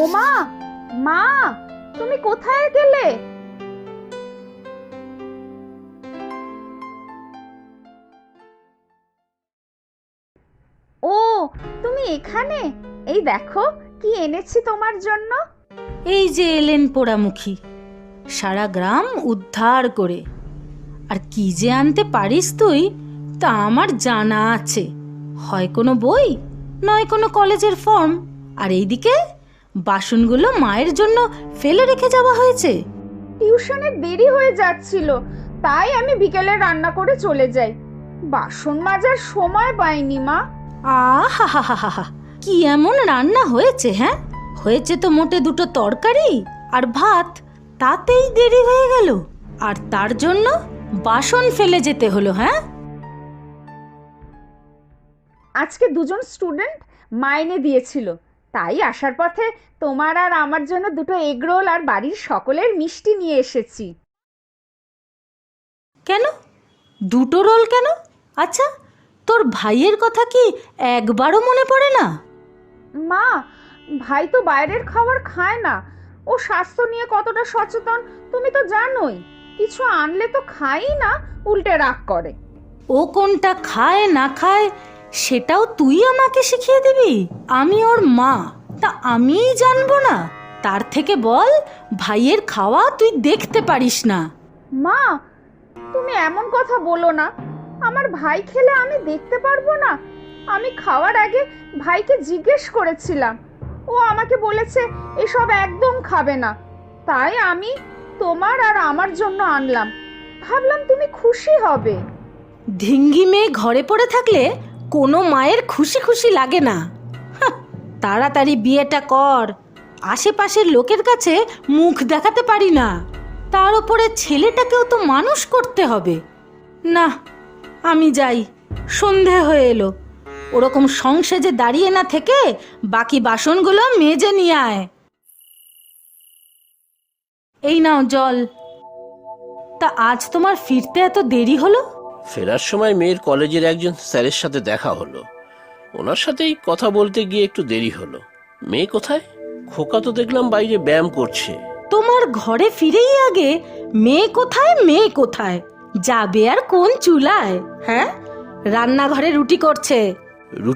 ও মা, মা, তুমি কোথায় গেলে? ও, তুমি এখানে? এই দেখো কি এনেছি তোমার জন্য। এই যে এলেন পোড়ামুখী, সারা গ্রাম উদ্ধার করে। আর কি যে আনতে পারিস তুই তা আমার জানা আছে। হয় কোনো বই, নয় কোনো কলেজের ফর্ম। আর এইদিকে বাসনগুলো মায়ের জন্য ফেলে রেখে যাওয়া হয়েছে। টিউশনের দেরি হয়ে যাচ্ছিল, তাই আমি বিকেলে রান্না করে চলে যাই। বাসন মাজার সময় পাইনি মা। আহা হা হা হা, কি এমন রান্না হয়েছে? হ্যাঁ, হয়েছে তো মোটে দুটো তরকারি আর ভাত, তাতেই দেরি হয়ে গেল। আর তার জন্য বাসন ফেলে যেতে হলো? হ্যাঁ, আজকে দুজন স্টুডেন্ট মাইনে দিয়েছিল, তাই আসার পথে তোমার আর আমার জন্য দুটো এগরোল আর বাড়ির সকলের মিষ্টি নিয়ে এসেছি। কেন দুটো রোল কেন? আচ্ছা, তোর ভাইয়ের কথা কি একবারও মনে পড়ে না? মা, ভাই তো বাইরের খাবার খায় না। ও স্বাস্থ্য নিয়ে কতটা সচেতন তুমি তো জানোই। কিছু আনলে তো খাই না, উল্টে রাগ করে। ও কোনটা খায় না খায় সেটাও তুই আমাকে শিখিয়ে দিবি? আমি ওর মা, তা আমিই জানবো না? তার থেকে বল ভাইয়ের খাওয়া তুই দেখতে পারিস না। মা, তুমি এমন কথা বলো না। আমার ভাই খেলে আমি দেখতে পারবো না? আমি খাওয়ার আগে ভাইকে জিজ্ঞেস করেছিলাম, ও আমাকে বলেছে এসব একদম খাবে না। তাই আমি তোমার আর আমার জন্য আনলাম, ভাবলাম তুমি খুশি হবে। ধিঙ্গি মেয়ে ঘরে পড়ে থাকলে কোনো মায়ের খুশি খুশি লাগে না। হাহ, তাড়াতাড়ি বিয়েটা কর। আশেপাশের লোকের কাছে মুখ দেখাতে পারি না, তার উপরে ছেলেটাকেও তো মানুষ করতে হবে। না, আমি যাই, সন্ধে হয়ে এলো। ওরকম সংসেজে দাঁড়িয়ে না থেকে বাকি বাসনগুলো মেজে নিয়ে আয়। এই নাও জল। তা আজ তোমার ফিরতে এত দেরি হলো? ফেরার সময় মেয়ের কলেজের একজন স্যারের সাথে দেখা হলো, ওনার সাথেই কথা বলতে গিয়ে একটু দেরি হলো। মেয়ে কোথায়? খোকা তো দেখলাম বাইরে ব্যায়াম করছে। তোমার ঘরে ফিরেই আগে মেয়ে কোথায় মেয়ে কোথায় যাবে আর কোন চুলায়? হ্যাঁ, রান্নাঘরে রুটি করছে।